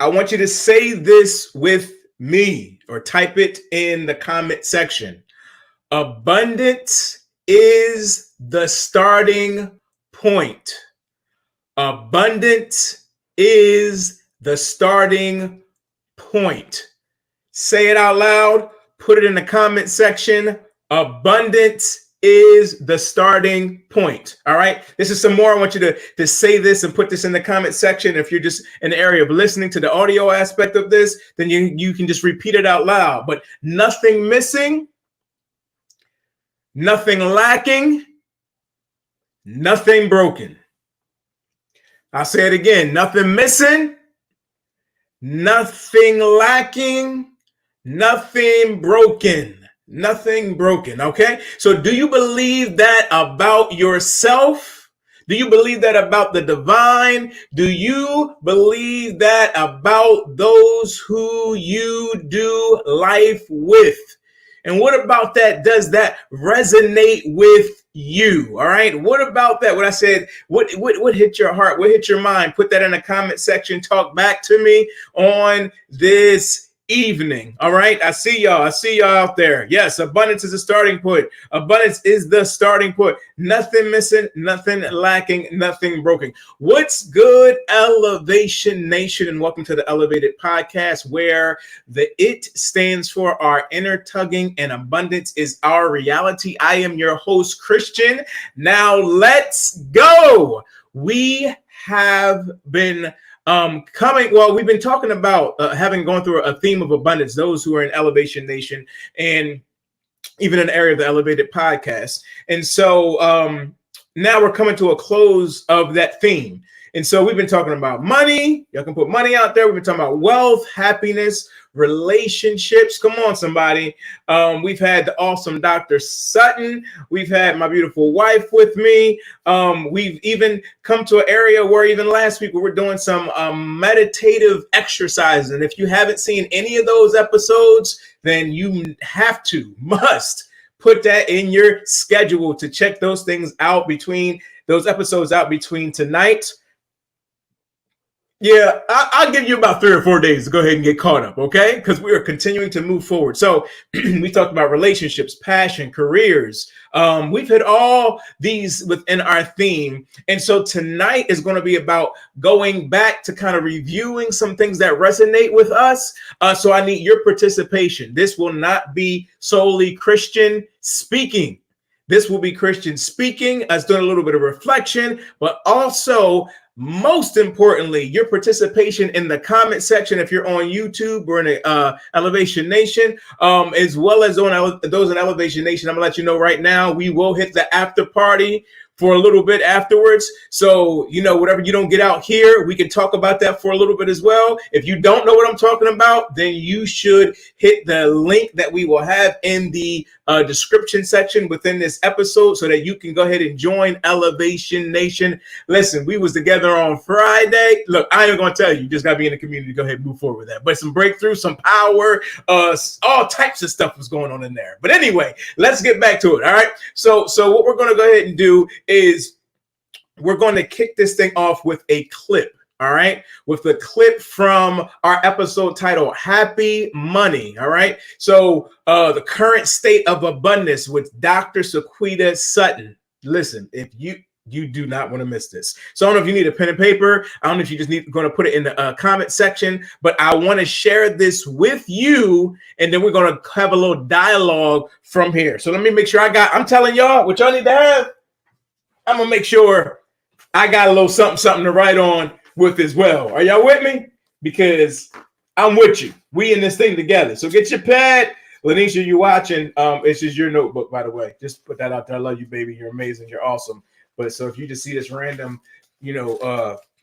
I want you to say this with me or type it in the comment section. Abundance is the starting point. Abundance is the starting point. Say it out loud. Put it in the comment section. Abundance is the starting point. All right. This is some more. I want you to say this and put this in the comment section. If you're just in the area of listening to the audio aspect of this, then you can just repeat it out loud. But nothing missing, nothing lacking, nothing broken. I'll say it again. Nothing missing, nothing lacking, nothing broken. Nothing broken. Okay. So do you believe that about yourself? Do you believe that about the divine? Do you believe that about those who you do life with? And what about that? Does that resonate with you? All right. What about that? What I said, what hit your heart? What hit your mind? Put that in the comment section. Talk back to me on this evening. All right. I see y'all out there. Yes. Abundance is the starting point. Abundance is the starting point. Nothing missing, nothing lacking, nothing broken. What's good, Elevation Nation? And welcome to the Elevated Podcast, where the IT stands for our inner tugging and abundance is our reality. I am your host, Christian. Now let's go. We have been we've been talking about having gone through a theme of abundance, those who are in Elevation Nation and even in the area of the Elevated Podcast. And so now we're coming to a close of that theme. And so we've been talking about money. Y'all can put money out there. We've been talking about wealth, happiness, relationships. Come on, somebody. We've had the awesome Dr. Sutton. We've had my beautiful wife with me. We've even come to an area where even last week we were doing some meditative exercises. And if you haven't seen any of those episodes, then you must put that in your schedule to check those things out between those episodes out between tonight. Yeah, I'll give you about 3 or 4 days to go ahead and get caught up, okay? Because we are continuing to move forward. So we talked about relationships, passion, careers. We've hit all these within our theme. And so tonight is going to be about going back to kind of reviewing some things that resonate with us. So I need your participation. This will not be solely Christian speaking. This will be Christian speaking, us doing a little bit of reflection, but also most importantly, your participation in the comment section, if you're on YouTube or in Elevation Nation, as well as on those in Elevation Nation. I'm gonna let you know right now, we will hit the after party for a little bit afterwards. So, whatever you don't get out here, we can talk about that for a little bit as well. If you don't know what I'm talking about, then you should hit the link that we will have in the description section within this episode so that you can go ahead and join Elevation Nation. Listen, we was together on Friday. Look, I ain't gonna tell you, just gotta be in the community to go ahead and move forward with that. But some breakthrough, some power, all types of stuff was going on in there. But anyway, let's get back to it. All right. So what we're gonna go ahead and do is we're going to kick this thing off with a clip. All right. With the clip from our episode titled Happy Money. All right. So the current state of abundance with Dr. Shaquita Sutton. Listen, if you do not want to miss this. So I don't know if you need a pen and paper. I don't know if you just going to put it in the comment section, but I want to share this with you. And then we're going to have a little dialogue from here. So let me make sure I'm telling y'all what y'all need to have. I'm going to make sure I got a little something to write on with as well. Are y'all with me? Because I'm with you. We in this thing together. So get your pad. Lanisha, you watching. It's just your notebook, by the way. Just put that out there. I love you, baby. You're amazing. You're awesome. But so if you just see this random,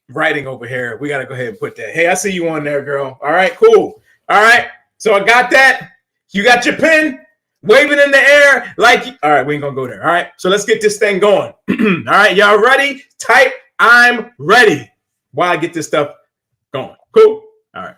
writing over here, we got to go ahead and put that. Hey, I see you on there, girl. All right, cool. All right. So I got that. You got your pen? Waving in the air all right, we ain't gonna go there. All right, so let's get this thing going. All right, y'all ready? Type I'm ready while I get this stuff going. Cool. All right.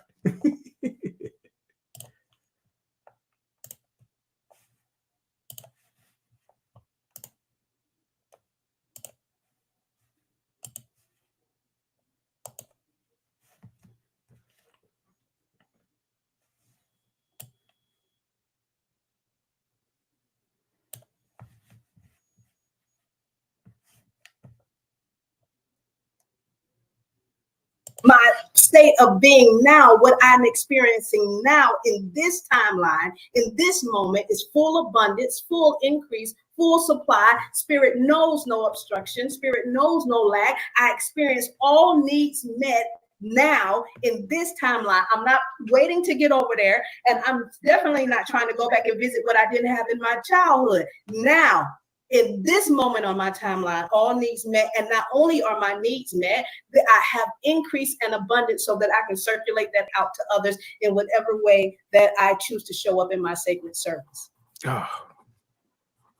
my state of being now, what I'm experiencing now in this timeline, in this moment, is full abundance, full increase, full supply. Spirit knows no obstruction. Spirit knows no lack. I experience all needs met now in this timeline. I'm not waiting to get over there, and I'm definitely not trying to go back and visit what I didn't have in my childhood. Now, in this moment on my timeline, all needs met, and not only are my needs met, that I have increase and abundance so that I can circulate that out to others in whatever way that I choose to show up in my sacred service. Oh,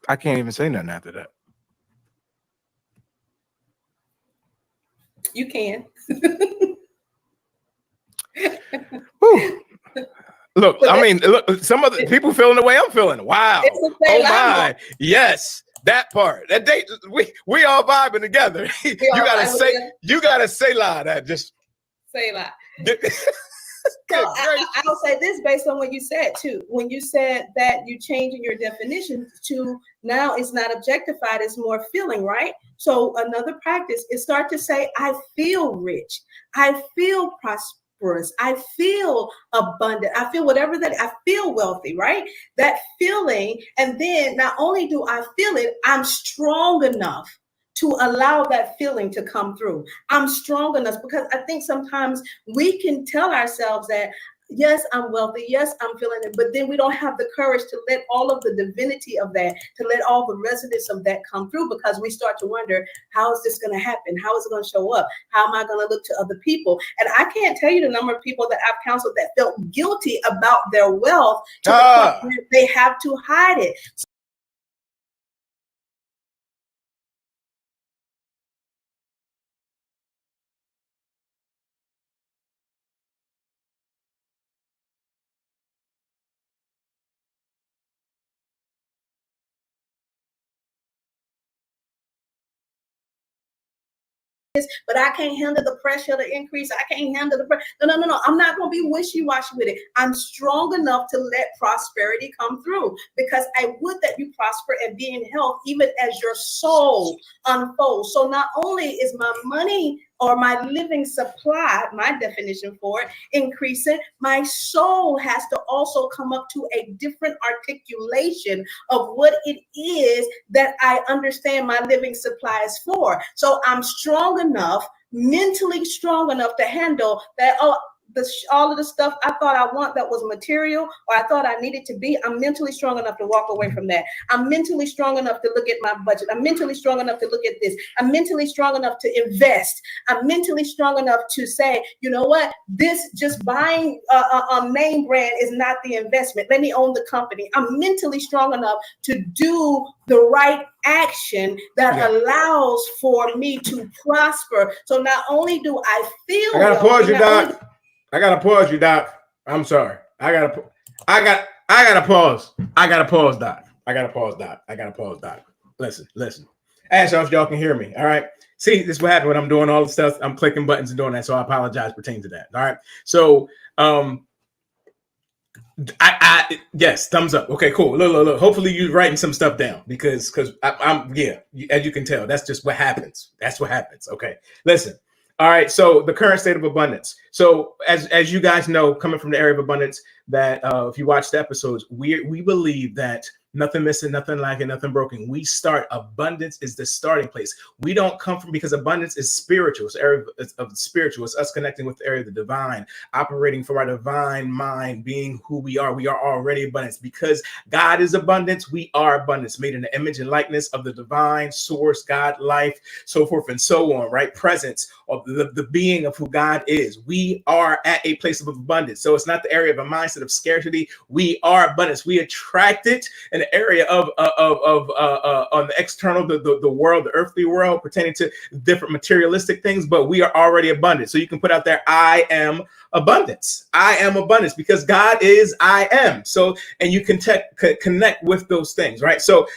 I can't even say nothing after that. You can. Look, I mean, look, some of the people feeling the way I'm feeling. Wow. Oh my. Yes. That part. That day we all vibing together. You gotta say lie that just say lie. So I'll say this based on what you said too. When you said that you changing your definition to now it's not objectified, it's more feeling, right? So another practice is start to say, I feel rich. I feel prosperous. I feel abundant. I feel whatever that, I feel wealthy, right? That feeling. And then not only do I feel it, I'm strong enough to allow that feeling to come through. I'm strong enough, because I think sometimes we can tell ourselves that, yes, I'm wealthy, yes, I'm feeling it, but then we don't have the courage to let all of the divinity of that, to let all the resonance of that come through, because we start to wonder, how is this going to happen? How is it going to show up? How am I going to look to other people? And I can't tell you the number of people that I've counseled that felt guilty about their wealth to the point where they have to hide it. But I can't handle the pressure, the increase. I can't handle the pressure. No. I'm not going to be wishy-washy with it. I'm strong enough to let prosperity come through, because I would that you prosper and be in health, even as your soul unfolds. So not only is my money or my living supply, my definition for it, increasing, my soul has to also come up to a different articulation of what it is that I understand my living supply is for. So I'm strong enough, mentally strong enough to handle that. Oh, all of the stuff I thought I want that was material, or I thought I needed to be, I'm mentally strong enough to walk away from that. I'm mentally strong enough to look at my budget. I'm mentally strong enough to look at this. I'm mentally strong enough to invest. I'm mentally strong enough to say, you know what, this just buying a name brand is not the investment. Let me own the company. I'm mentally strong enough to do the right action that allows for me to prosper. So not only do I feel, I gotta pause you, Doc. I gotta pause you, Doc. I'm sorry. I gotta pause. I gotta pause, Doc. I gotta pause, Doc. Listen. Ask y'all if y'all can hear me. All right. See, this is what happened when I'm doing all the stuff. I'm clicking buttons and doing that. So I apologize pertaining to that. All right. So yes, thumbs up. Okay, cool. Look. Hopefully you're writing some stuff down, because I'm as you can tell, that's just what happens. That's what happens. Okay. Listen. All right, so the current state of abundance. So as you guys know, coming from the area of abundance, that if you watch the episodes, we believe that nothing missing, nothing lacking, nothing broken. We start, abundance is the starting place. We don't come from, because abundance is spiritual. It's area of spiritual. It's us connecting with the area of the divine, operating from our divine mind, being who we are. We are already abundance. Because God is abundance, we are abundance, made in the image and likeness of the divine source, God, life, so forth and so on, right? Presence of the being of who God is. We are at a place of abundance. So it's not the area of a mindset of scarcity. We are abundance. We attract it in the area of on the external, the world, the earthly world, pertaining to different materialistic things, but we are already abundant. So you can put out there, I am abundance. I am abundance, because God is I am. So, and you can connect with those things, right? So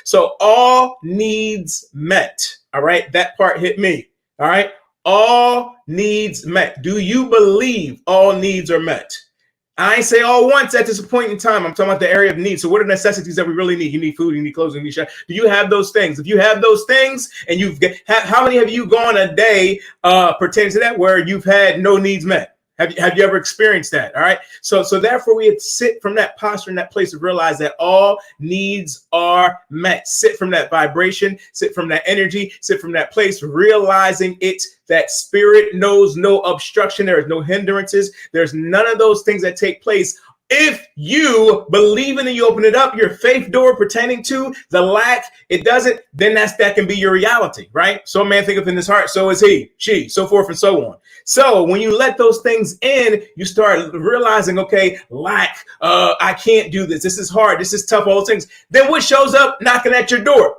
all needs met. All right. That part hit me. All right. All needs met. Do you believe all needs are met? I ain't say all once at this point in time. I'm talking about the area of need. So what are necessities that we really need? You need food, you need clothes, you need shelter. Do you have those things? If you have those things and how many have you gone a day pertaining to that where you've had no needs met? Have you ever experienced that? All right. So therefore we sit from that posture in that place of realize that all needs are met. Sit from that vibration, sit from that energy, sit from that place, realizing that spirit knows no obstruction. There is no hindrances. There's none of those things that take place. If you believe in it, you open it up, your faith door pertaining to the lack, it doesn't, then that can be your reality, right? So a man thinketh in his heart, so is he, she, so forth and so on. So when you let those things in, you start realizing, okay, lack, I can't do this. This is hard. This is tough, all those things. Then what shows up knocking at your door?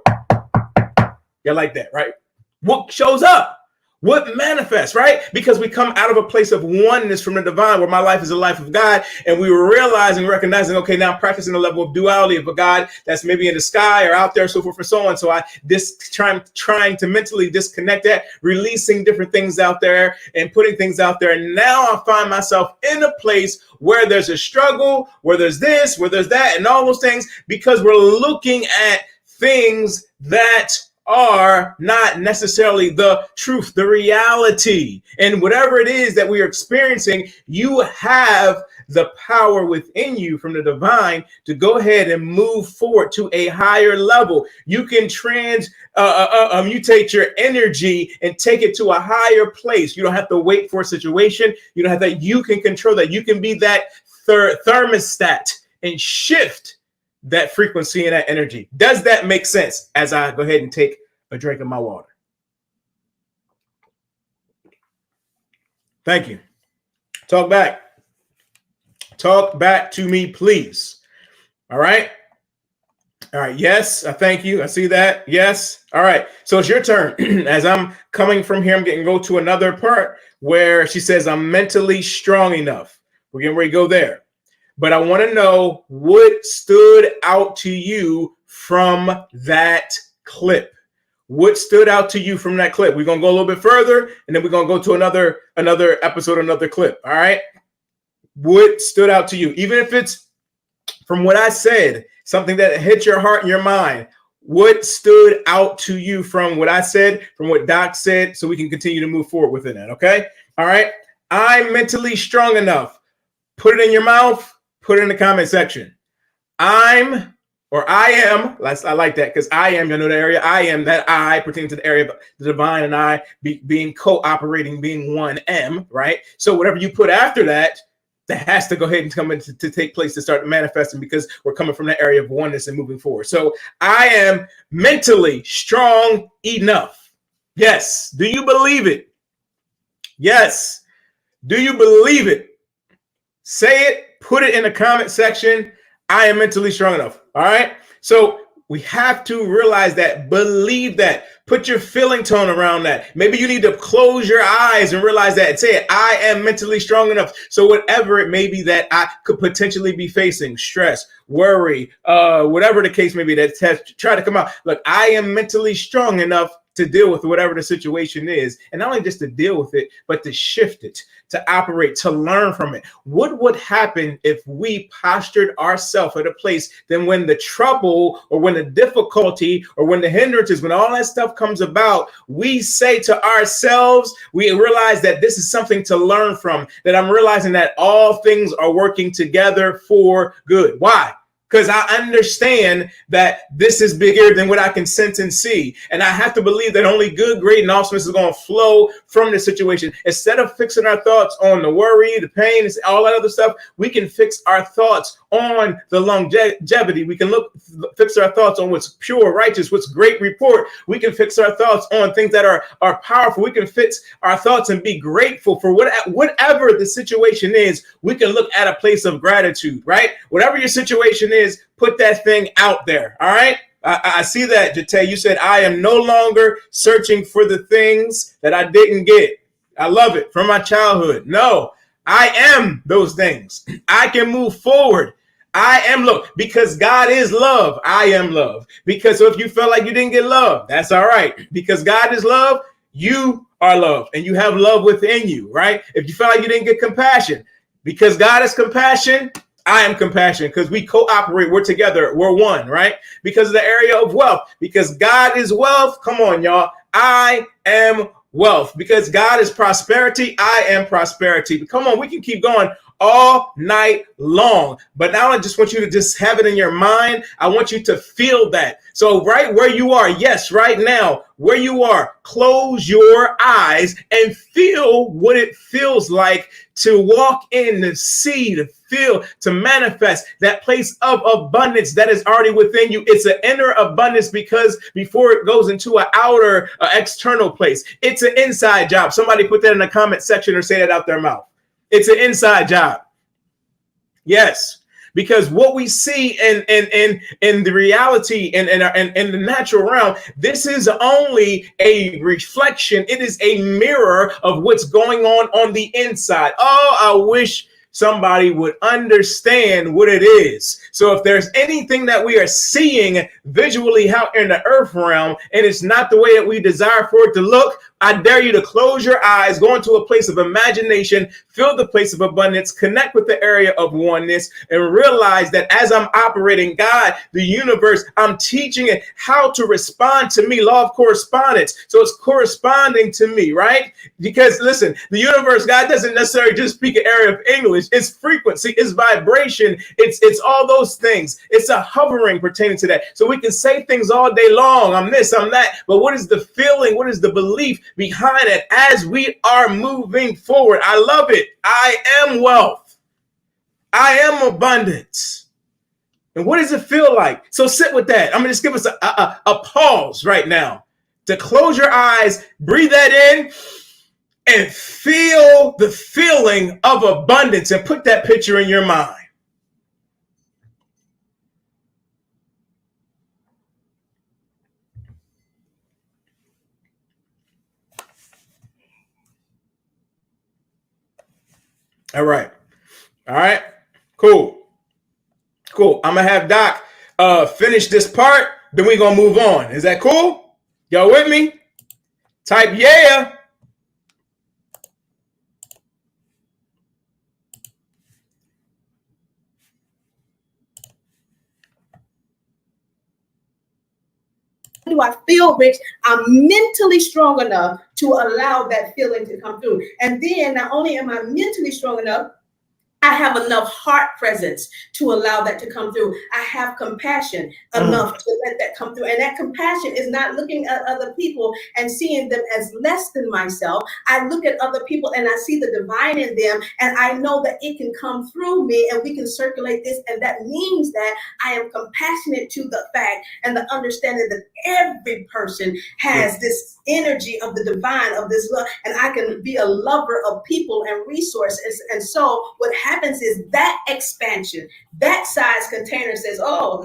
You like that, right? What shows up? What manifests, right? Because we come out of a place of oneness from the divine, where my life is a life of God, and we were recognizing, okay, now I'm practicing a level of duality of a God that's maybe in the sky or out there, so forth and so on. So trying to mentally disconnect that, releasing different things out there and putting things out there. And now I find myself in a place where there's a struggle, where there's this, where there's that, and all those things, because we're looking at things that are not necessarily the truth, the reality. And whatever it is that we are experiencing, you have the power within you from the divine to go ahead and move forward to a higher level. You can mutate your energy and take it to a higher place. You don't have to wait for a situation. You don't have that. You can control that. You can be that thermostat and shift that frequency and that energy. Does that make sense? As I go ahead and take a drink of my water. Thank you. Talk back. Talk back to me, please. All right. All right. Yes, I thank you. I see that. Yes. All right. So it's your turn. As I'm coming from here, I'm getting go to another part where she says, I'm mentally strong enough. We're getting ready to go there. But I want to know what stood out to you from that clip. What stood out to you from that clip? We're going to go a little bit further, and then we're going to go to another episode, another clip. All right. What stood out to you? Even if it's from what I said, something that hit your heart and your mind. What stood out to you from what I said, from what Doc said, so we can continue to move forward within that. Okay. All right. I'm mentally strong enough. Put it in your mouth. Put it in the comment section. I am. I like that because I am, you know, the area. I am that I pertaining to the area of the divine and I being cooperating, being one M, right? So whatever you put after that, that has to go ahead and come in to take place to start manifesting because we're coming from that area of oneness and moving forward. So I am mentally strong enough. Yes. Do you believe it? Yes. Do you believe it? Say it. Put it in the comment section. I am mentally strong enough. All right. So we have to realize that, believe that, put your feeling tone around that. Maybe you need to close your eyes and realize that and say it. I am mentally strong enough. So whatever it may be that I could potentially be facing, stress, worry, whatever the case may be, that try to come out. Look, I am mentally strong enough to deal with whatever the situation is. And not only just to deal with it, but to shift it, to operate, to learn from it. What would happen if we postured ourselves at a place then when the trouble or when the difficulty or when the hindrances, when all that stuff comes about, we say to ourselves, we realize that this is something to learn from, that I'm realizing that all things are working together for good. Why? Because I understand that this is bigger than what I can sense and see. And I have to believe that only good, great, and awesomeness is going to flow from the situation. Instead of fixing our thoughts on the worry, the pain, all that other stuff, we can fix our thoughts on the longevity. We can fix our thoughts on what's pure, righteous, what's great report. We can fix our thoughts on things that are powerful. We can fix our thoughts and be grateful for whatever the situation is. We can look at a place of gratitude, right? Whatever your situation is, put that thing out there. All right. I see that, Jate. You said, I am no longer searching for the things that I didn't get. I love it, from my childhood. No, I am those things. I can move forward. I am love because God is love. I am love. Because if you felt like you didn't get love, that's all right. Because God is love, you are love and you have love within you, right? If you felt like you didn't get compassion, Because God is compassion, I am compassion, because we cooperate, we're together, we're one, right? Because of the area of wealth, because God is wealth. Come on, y'all. I am wealth. Because God is prosperity, I am prosperity. Come on, we can keep going all night long. But now I just want you to just have it in your mind. I want you to feel that. So right where you are, yes, right now, where you are, close your eyes and feel what it feels like to walk in, to see, to feel, to manifest that place of abundance that is already within you. It's an inner abundance, because before it goes into an outer, external place, it's an inside job. Somebody put that in the comment section or say that out their mouth. It's an inside job. Yes. Because what we see in the reality and in the natural realm, this is only a reflection. It is a mirror of what's going on the inside. Oh, I wish somebody would understand what it is. So if there's anything that we are seeing visually out in the earth realm, and it's not the way that we desire for it to look, I dare you to close your eyes, go into a place of imagination, feel the place of abundance, connect with the area of oneness, and realize that as I'm operating God, the universe, I'm teaching it how to respond to me. Law of correspondence. So it's corresponding to me, right? Because listen, the universe, God doesn't necessarily just speak an area of English. It's frequency, it's vibration, it's all those things. It's a hovering pertaining to that. So we can say things all day long. I'm this, I'm that. But what is the feeling? What is the belief behind it as we are moving forward? I love it. I am wealth. I am abundance. And what does it feel like? So sit with that. I'm going to just give us a pause right now to close your eyes, breathe that in, and feel the feeling of abundance, and put that picture in your mind. All right. All right. Cool. Cool. I'm going to have Doc finish this part. Then we're going to move on. Is that cool? Y'all with me? Type yeah. Do I feel rich? I'm mentally strong enough to allow that feeling to come through. And then not only am I mentally strong enough, I have enough heart presence to allow that to come through. I have compassion enough to let that come through. And that compassion is not looking at other people and seeing them as less than myself. I look at other people and I see the divine in them, and I know that it can come through me and we can circulate this. And that means that I am compassionate to the fact and the understanding that every person has this energy of the divine, of this love, and I can be a lover of people and resources. And so what happens is that expansion, that size container says, oh,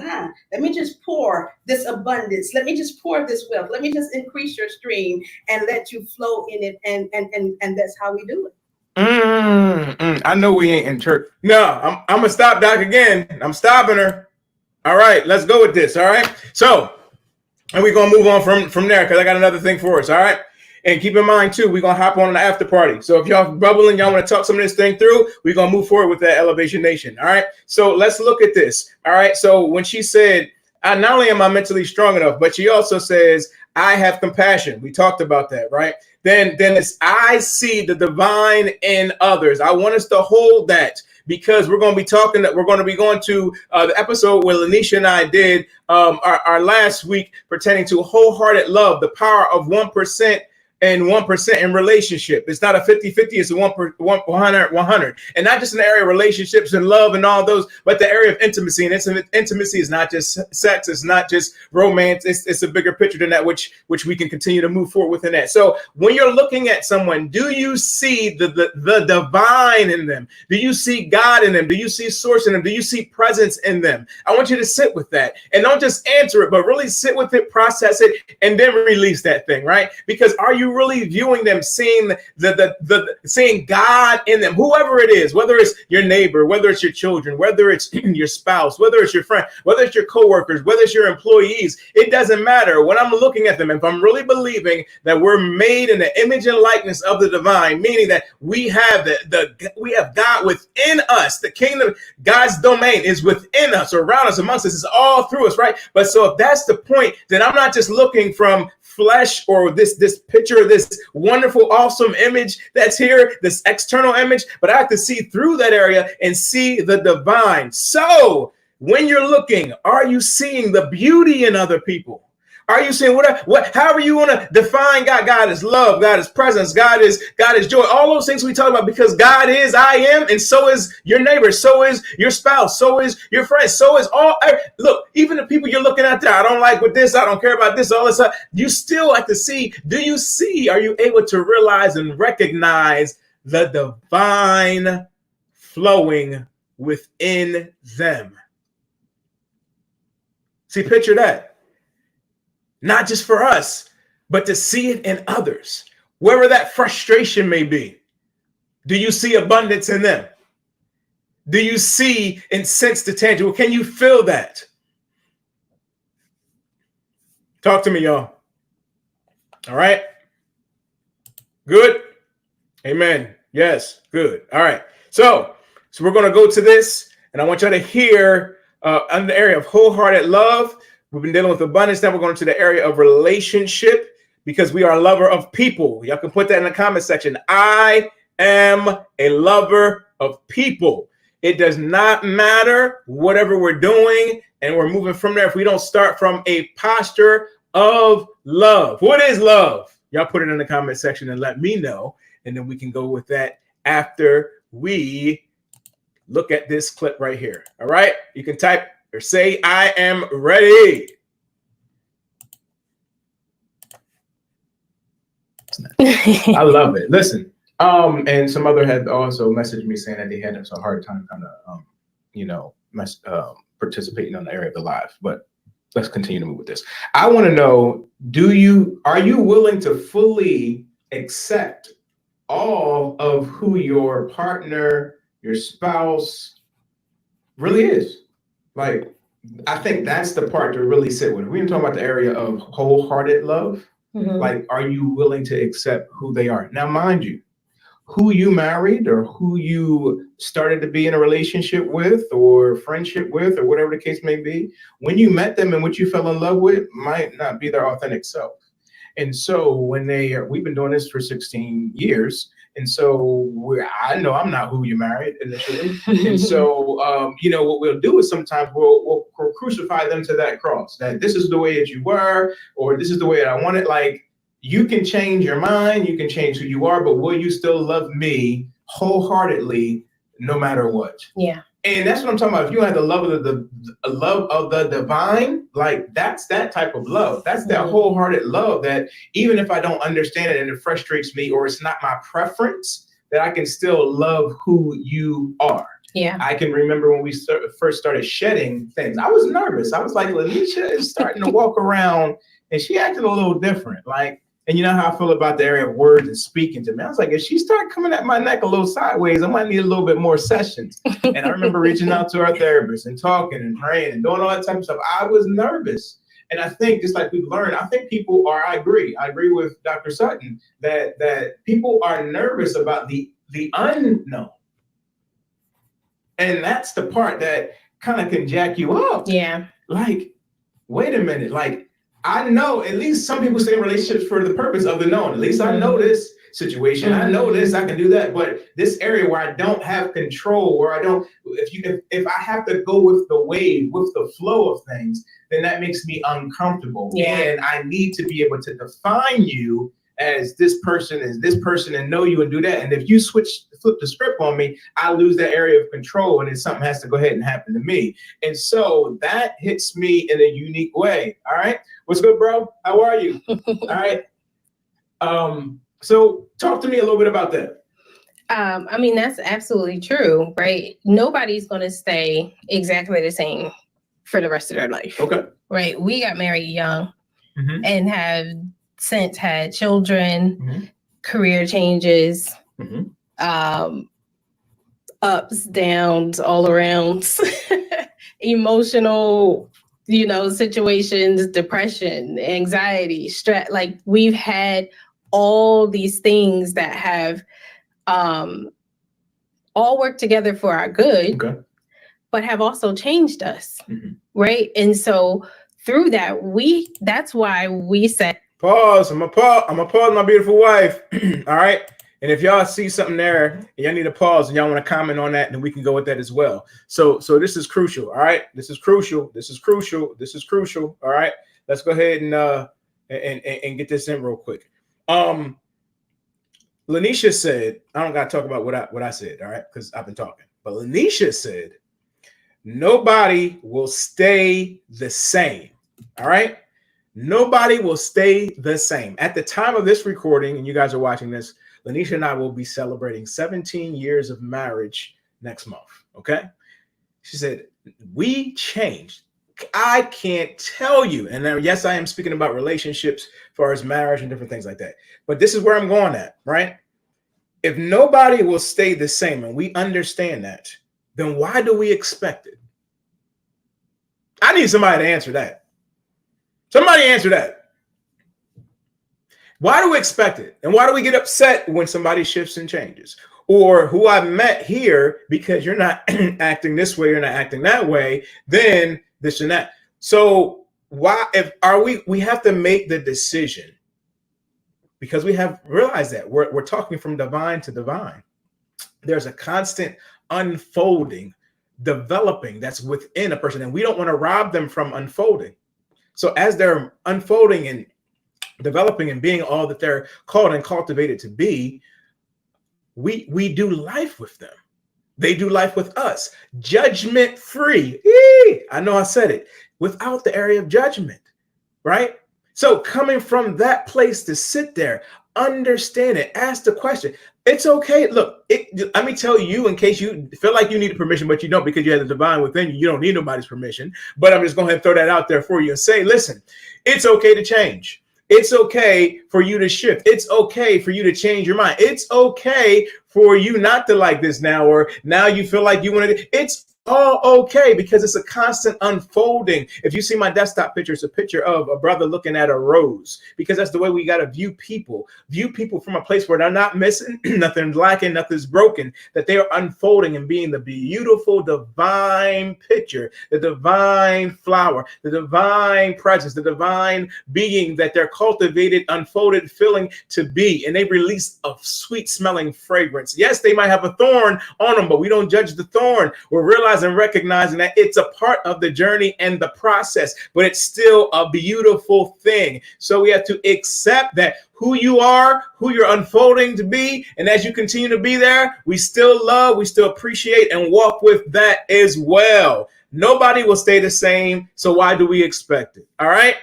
let me just pour this abundance. Let me just pour this wealth. Let me just increase your stream and let you flow in it. And that's how we do it. I know we ain't in church. No, I'm going to stop Doc again. I'm stopping her. All right, let's go with this. All right. So, and we're going to move on from there, because I got another thing for us. All right. And keep in mind, too, we're going to hop on the after party. So if y'all bubbling, y'all want to talk some of this thing through, we're going to move forward with that Elevation Nation. All right. So let's look at this. All right. So when she said, not only am I mentally strong enough, but she also says, I have compassion. We talked about that, right? Then it's, I see the divine in others. I want us to hold that, because we're going to be talking that we're going to be going to the episode where Lanisha and I did our last week pertaining to wholehearted love, the power of 1% and 1% in relationship. It's not a 50-50, it's a 100. And not just in the area of relationships and love and all those, but the area of intimacy. And intimacy is not just sex, it's not just romance, it's a bigger picture than that, which we can continue to move forward within that. So when you're looking at someone, do you see the divine in them? Do you see God in them? Do you see source in them? Do you see presence in them? I want you to sit with that, and don't just answer it, but really sit with it, process it, and then release that thing, right? Because are you you really viewing them, seeing seeing God in them, whoever it is, whether it's your neighbor, whether it's your children, whether it's your spouse, whether it's your friend, whether it's your coworkers, whether it's your employees, it doesn't matter. When I'm looking at them, if I'm really believing that we're made in the image and likeness of the divine, meaning that we have we have God within us, the kingdom, God's domain is within us, around us, amongst us, it's all through us, right? But so if that's the point, then I'm not just looking from flesh or this picture, this wonderful, awesome image that's here, this external image, but I have to see through that area and see the divine. So when you're looking, are you seeing the beauty in other people? Are you seeing however you want to define God? God is love, God is presence, God is joy, all those things we talk about, because God is I am, and so is your neighbor, so is your spouse, so is your friend, so is look, even the people you're looking at there, I don't like with this, I don't care about this, all this stuff, you still like to see, are you able to realize and recognize the divine flowing within them? See, picture that. Not just for us, but to see it in others, wherever that frustration may be. Do you see abundance in them? Do you see and sense the tangible? Can you feel that? Talk to me, y'all. All right. Good. Amen. Yes. Good. All right. So we're going to go to this, and I want y'all to hear on the area of wholehearted love. We've been dealing with abundance. Now we're going to the area of relationship, because we are a lover of people. Y'all can put that in the comment section. I am a lover of people. It does not matter whatever we're doing, and we're moving from there if we don't start from a posture of love. What is love? Y'all put it in the comment section and let me know, and then we can go with that after we look at this clip right here. All right? You can type or say, I am ready. I love it. Listen, and some other had also messaged me saying that they had a hard time kind of, participating on the area of the live. But let's continue to move with this. I want to know, are you willing to fully accept all of who your partner, your spouse really is? Like, I think that's the part to really sit with. We're talking about the area of wholehearted love. Mm-hmm. Like, are you willing to accept who they are? Now, mind you, who you married or who you started to be in a relationship with or friendship with or whatever the case may be, when you met them and what you fell in love with might not be their authentic self. And so we've been doing this for 16 years. And so I know I'm not who you married initially. And so, what we'll do is sometimes we'll crucify them to that cross, that this is the way that you were, or this is the way that I want it. Like, you can change your mind, you can change who you are, but will you still love me wholeheartedly no matter what? Yeah. And that's what I'm talking about. If you have the love of the divine, like, that's that type of love. That's that wholehearted love that even if I don't understand it and it frustrates me or it's not my preference, that I can still love who you are. Yeah. I can remember when we first started shedding things. I was nervous. I was like, Lanisha is starting to walk around and she acted a little different. Like, and you know how I feel about the area of words and speaking to me. I was like, if she started coming at my neck a little sideways, I might need a little bit more sessions. And I remember reaching out to our therapist and talking and praying and doing all that type of stuff. I was nervous. And I think, just like we've learned, I think people are, I agree with Dr. Sutton, that people are nervous about the unknown. And that's the part that kind of can jack you up. Yeah. Like, wait a minute, like, I know at least some people stay in relationships for the purpose of the known. At least I know this situation. I know this, I can do that. But this area where I don't have control, where I don't, if I have to go with the wave, with the flow of things, then that makes me uncomfortable. Yeah. And I need to be able to define you as this person and know you and do that. And if you flip the script on me, I lose that area of control and then something has to go ahead and happen to me. And so that hits me in a unique way. All right. What's good, bro? How are you? All right. So talk to me a little bit about that. I mean, that's absolutely true, right? Nobody's going to stay exactly the same for the rest of their life. Okay. Right. We got married young and have since had children, Mhm. career changes, Mhm. ups, downs, all around, emotional, situations, depression, anxiety, stress. Like we've had all these things that have all worked together for our good, Okay. but have also changed us. Mhm. Right. And so through that, that's why we said, Pause. I'm gonna pause my beautiful wife. All right. And if y'all see something there and y'all need a pause and y'all want to comment on that, then we can go with that as well. So this is crucial. All right. This is crucial. This is crucial. This is crucial. All right. Let's go ahead and get this in real quick. Lanisha said, I don't gotta talk about what I said, all right, because I've been talking. But Lanisha said, nobody will stay the same. All right. Nobody will stay the same. At the time of this recording, and you guys are watching this, Lanisha and I will be celebrating 17 years of marriage next month. Okay. She said, we changed. I can't tell you. And now, yes, I am speaking about relationships as far as marriage and different things like that. But this is where I'm going at, right? If nobody will stay the same and we understand that, then why do we expect it? I need somebody to answer that. Somebody answer that. Why do we expect it? And why do we get upset when somebody shifts and changes? Or who I've met here, because you're not acting this way, you're not acting that way, then this and that. So why, we have to make the decision, because we have realized that we're talking from divine to divine. There's a constant unfolding, developing that's within a person, and we don't want to rob them from unfolding. So as they're unfolding and developing and being all that they're called and cultivated to be, we do life with them. They do life with us, judgment free. I know I said it, without the area of judgment, right? So coming from that place to sit there, understand it, ask the question. It's okay. Look, let me tell you, in case you feel like you need permission, but you don't, because you have the divine within you. You don't need nobody's permission. But I'm just going to throw that out there for you and say, listen, it's okay to change. It's okay for you to shift. It's okay for you to change your mind. It's okay for you not to like this now, or now you feel like you want to. It's all okay, because it's a constant unfolding. If you see my desktop picture, it's a picture of a brother looking at a rose, because that's the way we got to view people from a place where they're not missing, nothing's lacking, nothing's broken, that they are unfolding and being the beautiful divine picture, the divine flower, the divine presence, the divine being that they're cultivated, unfolded, filling to be. And they release a sweet smelling fragrance. Yes, they might have a thorn on them, but we don't judge the thorn. We're realizing and recognizing that it's a part of the journey and the process, but it's still a beautiful thing. So we have to accept that who you are, who you're unfolding to be, and as you continue to be there, we still love, we still appreciate, and walk with that as well. Nobody will stay the same, so why do we expect it? All right.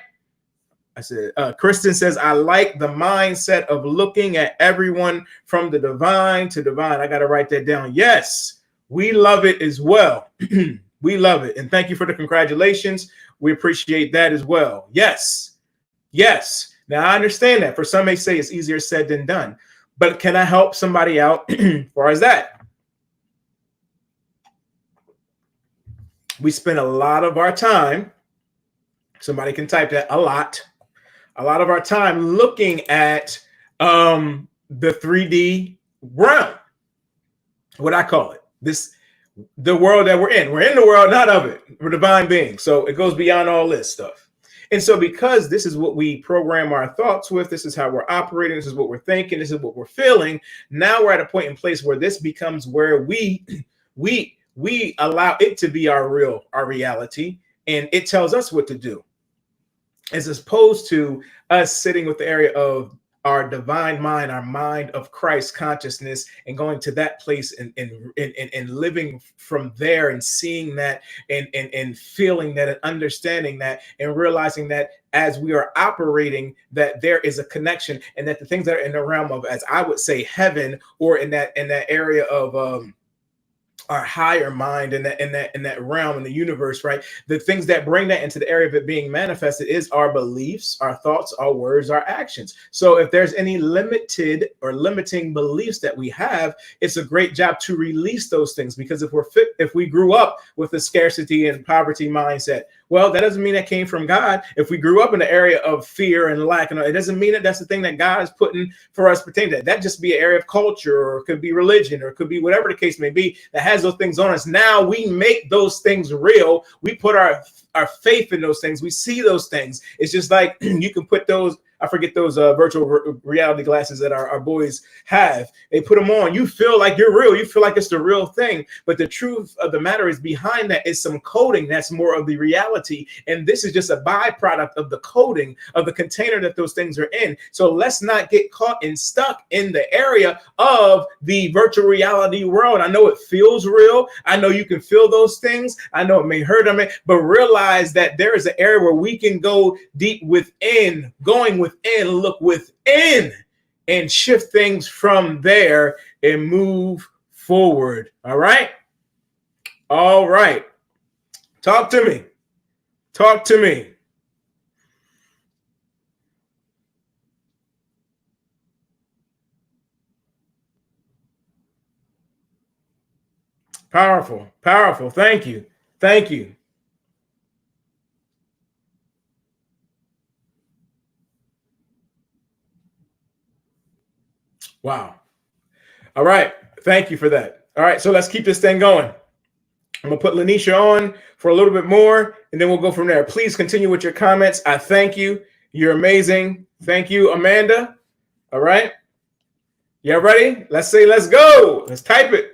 I said, Kristen says, I like the mindset of looking at everyone from the divine to divine. I got to write that down. Yes. We love it as well. We love it. And thank you for the congratulations. We appreciate that as well. Yes. Yes. Now, I understand that. For some may say it's easier said than done. But can I help somebody out as far as that? We spend a lot of our time, somebody can type that, a lot of our time looking at the 3D realm, what I call it. The world that we're in the world, not of it. We're divine beings. So it goes beyond all this stuff. And so because this is what we program our thoughts with, this is how we're operating, this is what we're thinking, this is what we're feeling. Now we're at a point in place where this becomes where we allow it to be our reality, and it tells us what to do, as opposed to us sitting with the area of our divine mind, our mind of Christ consciousness, and going to that place and living from there and seeing that and feeling that and understanding that and realizing that as we are operating, that there is a connection, and that the things that are in the realm of, as I would say, heaven, or in that area of our higher mind in that realm in the universe, right? The things that bring that into the area of it being manifested is our beliefs, our thoughts, our words, our actions. So if there's any limited or limiting beliefs that we have, it's a great job to release those things, because if we grew up with a scarcity and poverty mindset, well, that doesn't mean that came from God. If we grew up in the area of fear and lack, and it doesn't mean that that's the thing that God is putting for us pertaining to that. That just be an area of culture, or it could be religion, or it could be whatever the case may be that has those things on us. Now we make those things real. We put our faith in those things. We see those things. It's just like you can put those, I forget those virtual reality glasses that our boys have. They put them on. You feel like you're real. You feel like it's the real thing. But the truth of the matter is behind that is some coding that's more of the reality. And this is just a byproduct of the coding of the container that those things are in. So let's not get caught and stuck in the area of the virtual reality world. I know it feels real. I know you can feel those things. I know it may hurt them, but realize that there is an area where we can go deep within, going within, look within, and shift things from there and move forward. All right. All right. Talk to me. Talk to me. Powerful. Powerful. Thank you. Thank you. Wow. All right. Thank you for that. All right. So let's keep this thing going. I'm going to put Lanisha on for a little bit more, and then we'll go from there. Please continue with your comments. I thank you. You're amazing. Thank you, Amanda. All right. You ready? Let's say, let's go. Let's type it.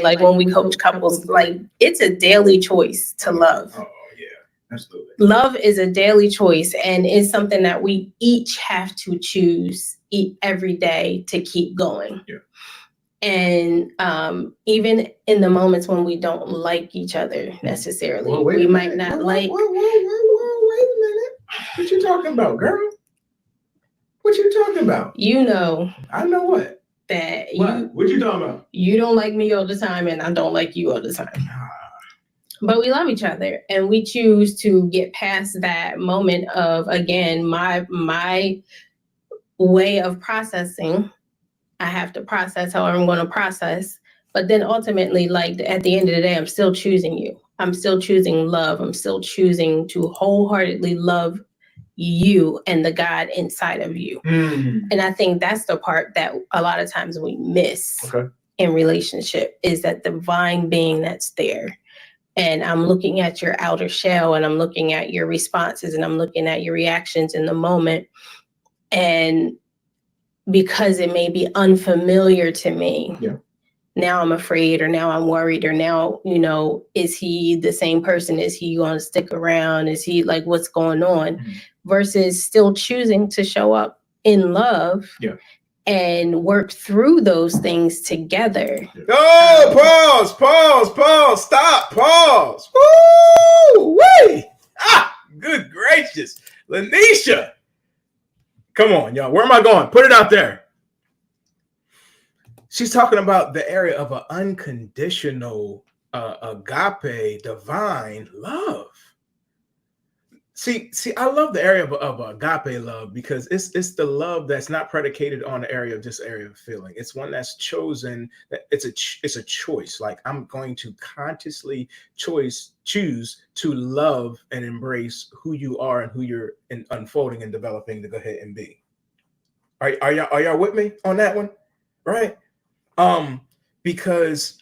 Like when we coach couples, like it's a daily choice to love. Oh, yeah, absolutely. Love is a daily choice, and it's something that we each have to choose every day to keep going. Yeah. And even in the moments when we don't like each other necessarily, we might not like. Wait a minute. What you talking about, girl? What you talking about? You know. I know what. That what you talking about? You don't like me all the time, and I don't like you all the time. But we love each other, and we choose to get past that moment of, again, my way of processing. I have to process however I'm going to process. But then ultimately, like at the end of the day, I'm still choosing you. I'm still choosing love. I'm still choosing to wholeheartedly love you and the God inside of you. And I think that's the part that a lot of times we miss in relationship, is that divine being that's there. And I'm looking at your outer shell, and I'm looking at your responses, and I'm looking at your reactions in the moment. And because it may be unfamiliar to me, now I'm afraid, or now I'm worried, or now, you know, is he the same person? Is he going to stick around? Is he like, what's going on? Versus still choosing to show up in love and work through those things together. Oh, pause, stop, pause. Woo, wait. Good gracious. Lanisha. Come on, y'all. Where am I going? Put it out there. She's talking about the area of an unconditional, agape, divine love. See, I love the area of agape love, because it's the love that's not predicated on the area of just area of feeling. It's one that's chosen. It's a choice. Like, I'm going to consciously choose to love and embrace who you are and who you're unfolding and developing to go ahead and be. Are y'all with me on that one? Right? Because,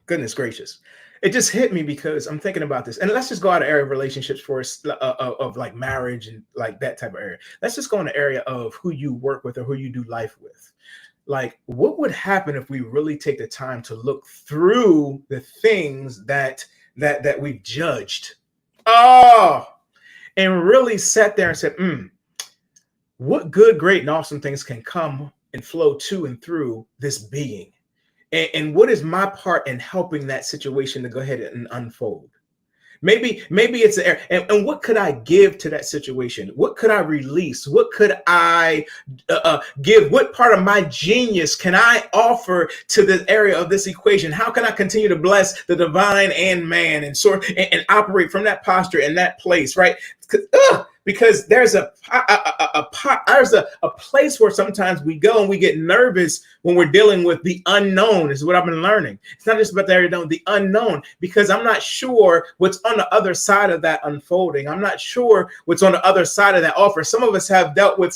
goodness gracious. It just hit me because I'm thinking about this. And let's just go out of area of relationships for of like marriage and like that type of area. Let's just go in the area of who you work with or who you do life with. Like, what would happen if we really take the time to look through the things that we've judged? And really sat there and said, what good, great, and awesome things can come and flow to and through this being? And what is my part in helping that situation to go ahead and unfold? Maybe it's an area. And what could I give to that situation? What could I release? What could I give? What part of my genius can I offer to the area of this equation? How can I continue to bless the divine and man and sort and operate from that posture and that place, right? Because there's a place where sometimes we go and we get nervous when we're dealing with the unknown, is what I've been learning. It's not just about the area, the unknown, because I'm not sure what's on the other side of that unfolding. I'm not sure what's on the other side of that offer. Some of us have dealt with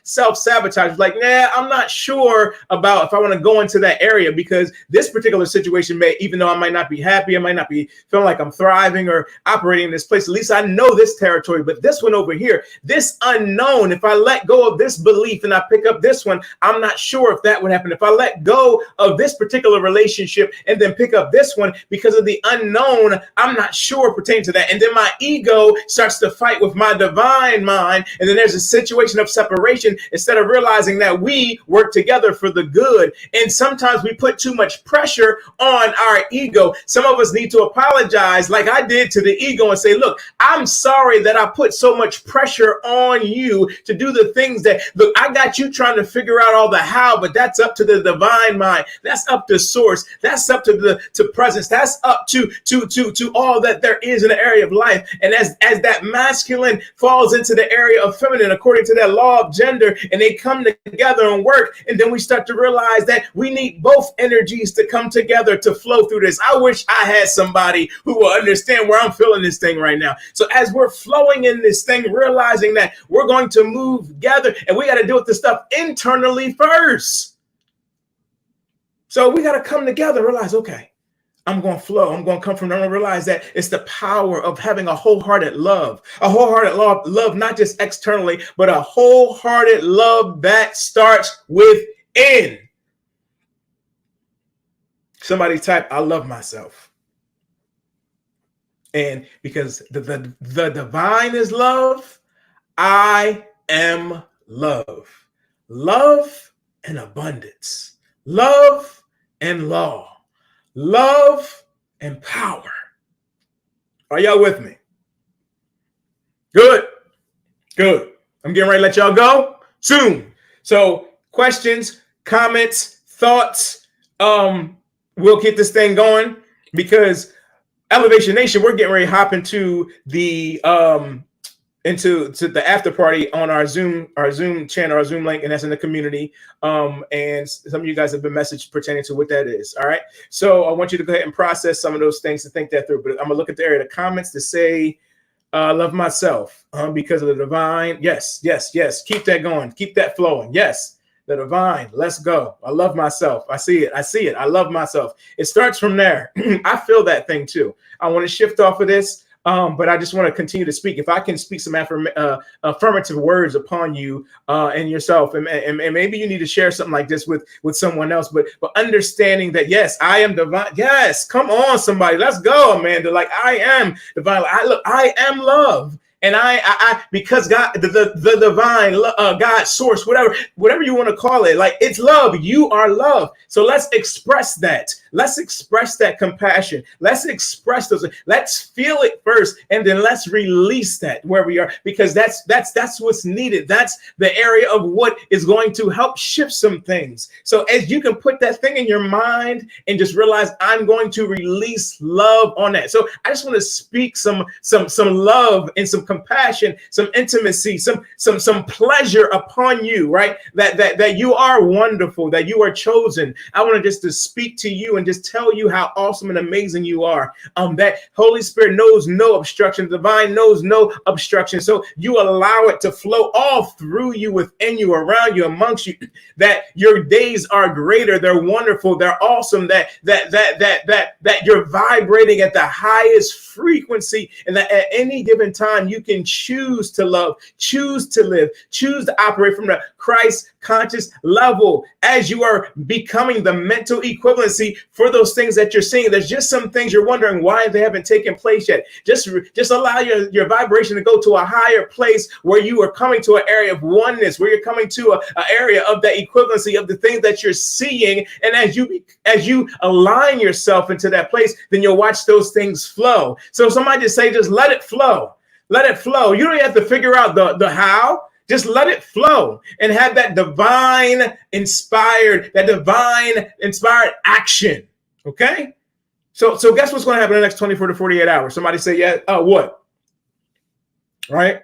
self-sabotage, like, nah, I'm not sure about if I want to go into that area, because this particular situation may, even though I might not be happy, I might not be feeling like I'm thriving or operating in this place, at least I know this territory, but this one over here, this unknown, if I let go of this belief and I pick up this one, I'm not sure if that would happen. If I let go of this particular relationship and then pick up this one, because of the unknown, I'm not sure pertaining to that. And then my ego starts to fight with my divine mind. And then there's a situation of separation instead of realizing that we work together for the good. And sometimes we put too much pressure on our ego. Some of us need to apologize, like I did, to the ego and say, look, I'm sorry that I put so much pressure on you to do the things that, look, I got you trying to figure out all the how, but that's up to the divine mind. That's up to source. That's up to presence. That's up to all that there is in the area of life. And as that masculine falls into the area of feminine, according to that law of gender, and they come together and work, and then we start to realize that we need both energies to come together to flow through this. I wish I had somebody who will understand where I'm feeling this thing right now. So as we're flowing in this thing, realizing that we're going to move together, and we got to deal with this stuff internally first. So we got to come together and realize, okay, I'm going to flow. I'm going to come from there and realize that it's the power of having a wholehearted love, love, not just externally, but a wholehearted love that starts within. Somebody type, I love myself. And because the divine is love, I am love. Love and abundance. Love and law. Love and power. Are y'all with me? Good. Good. I'm getting ready to let y'all go soon. So questions, comments, thoughts. We'll get this thing going, because Elevation Nation, we're getting ready to hop into the after party on our Zoom channel, our Zoom link, and that's in the community. And some of you guys have been messaged pertaining to what that is. All right. So I want you to go ahead and process some of those things to think that through. But I'm gonna look at the area of the comments to say, love myself because of the divine. Yes, yes, yes. Keep that going. Keep that flowing. Yes. The divine, let's go. I love myself. I see it. I see it. I love myself. It starts from there. I feel that thing too. I want to shift off of this, but I just want to continue to speak. If I can speak some affirmative words upon you and yourself, and maybe you need to share something like this with someone else, but understanding that, yes, I am divine. Yes, come on, somebody. Let's go, Amanda. Like, I am divine. I am love. And I because God, the divine, God, source, whatever you want to call it, like, it's love. You are love. So let's express that. Let's express that compassion. Let's express those. Let's feel it first, and then let's release that where we are, because that's what's needed. That's the area of what is going to help shift some things. So as you can put that thing in your mind and just realize, I'm going to release love on that. So I just want to speak some love and some compassion, some intimacy, some pleasure upon you, right? That you are wonderful, that you are chosen. I want to just to speak to you and just tell you how awesome and amazing you are. That Holy Spirit knows no obstruction. The divine knows no obstruction. So you allow it to flow all through you, within you, around you, amongst you, that your days are greater. They're wonderful. They're awesome. That you're vibrating at the highest frequency, and that at any given time you can choose to love, choose to live, choose to operate from the Christ conscious level as you are becoming the mental equivalency for those things that you're seeing. There's just some things you're wondering why they haven't taken place yet. Just allow your vibration to go to a higher place where you are coming to an area of oneness, where you're coming to an area of the equivalency of the things that you're seeing. And as you align yourself into that place, then you'll watch those things flow. So somebody just say, just let it flow. Let it flow. You don't have to figure out the how. Just let it flow and have that divine inspired action. Okay. So guess what's going to happen in the next 24 to 48 hours? Somebody say, yeah. Oh, what? Right.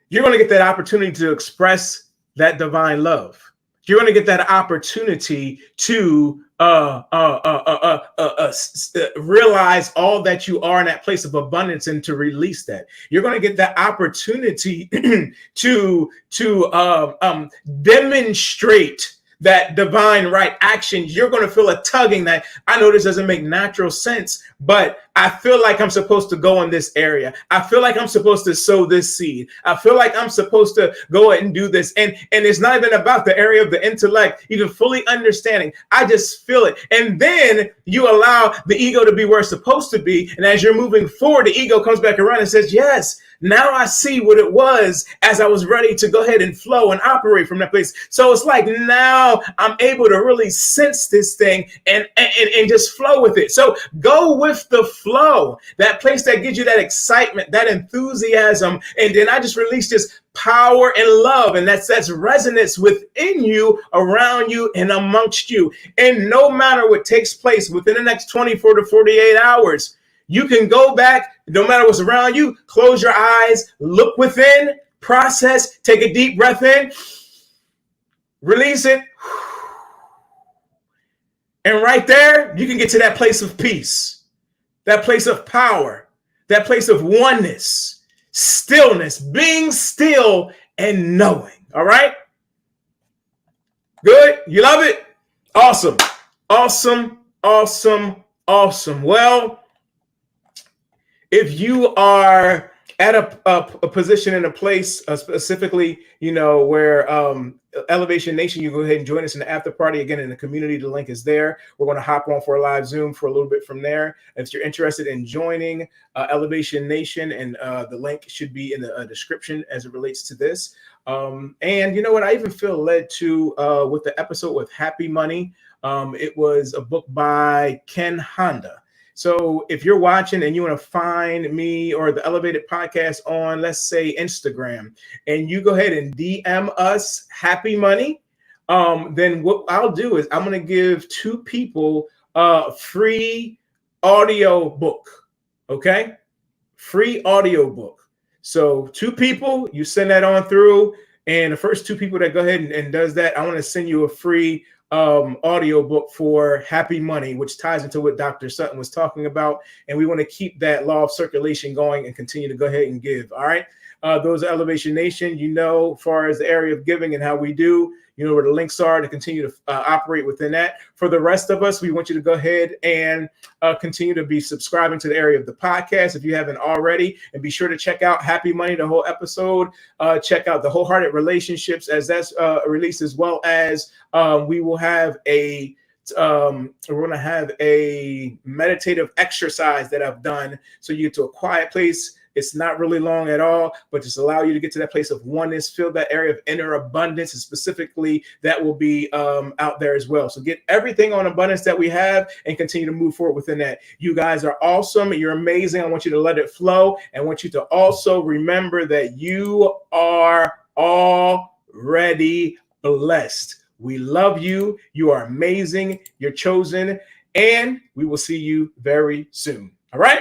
You're going to get that opportunity to express that divine love. You're going to get that opportunity to realize all that you are in that place of abundance and to release that. You're going to get that opportunity to demonstrate that divine right action. You're going to feel a tugging that I know this doesn't make natural sense, but I feel like I'm supposed to go in this area. I feel like I'm supposed to sow this seed. I feel like I'm supposed to go ahead and do this. And it's not even about the area of the intellect, even fully understanding. I just feel it. And then you allow the ego to be where it's supposed to be. And as you're moving forward, the ego comes back around and says, yes, now I see what it was as I was ready to go ahead and flow and operate from that place. So it's like now I'm able to really sense this thing and just flow with it. So go with the flow, that place that gives you that excitement, that enthusiasm. And then I just release this power and love, and that's resonance within you, around you, and amongst you. And no matter what takes place within the next 24 to 48 hours, you can go back, no matter what's around you, close your eyes, look within, process, take a deep breath in, release it. And right there, you can get to that place of peace, that place of power, that place of oneness, stillness, being still and knowing. All right? Good? You love it? Awesome. Awesome. Awesome. Awesome. Well, if you are at a position in a place specifically, where Elevation Nation, you go ahead and join us in the after party. Again, in the community, the link is there. We're going to hop on for a live Zoom for a little bit from there. If you're interested in joining Elevation Nation, and the link should be in the description as it relates to this. And you know what? I even feel led to with the episode with Happy Money. It was a book by Ken Honda. So if you're watching and you want to find me or the Elevated Podcast on, let's say, Instagram, and you go ahead and DM us Happy Money, then what I'll do is I'm going to give 2 people a free audio book. Okay? Free audio book. So 2 people, you send that on through. And the first 2 people that go ahead and does that, I want to send you a free audio book for Happy Money, which ties into what Dr. Sutton was talking about. And we want to keep that law of circulation going and continue to go ahead and give. All right. Those are Elevation Nation, as far as the area of giving and how we do, where the links are to continue to operate within that. For the rest of us, we want you to go ahead and continue to be subscribing to the area of the podcast if you haven't already, and be sure to check out Happy Money, the whole episode. Check out the Wholehearted Relationships as that's released, as well as we will have we're going to have a meditative exercise that I've done. So you get to a quiet place. It's not really long at all, but just allow you to get to that place of oneness, feel that area of inner abundance, and specifically that will be out there as well. So get everything on abundance that we have and continue to move forward within that. You guys are awesome. You're amazing. I want you to let it flow. And I want you to also remember that you are already blessed. We love you. You are amazing. You're chosen. And we will see you very soon. All right?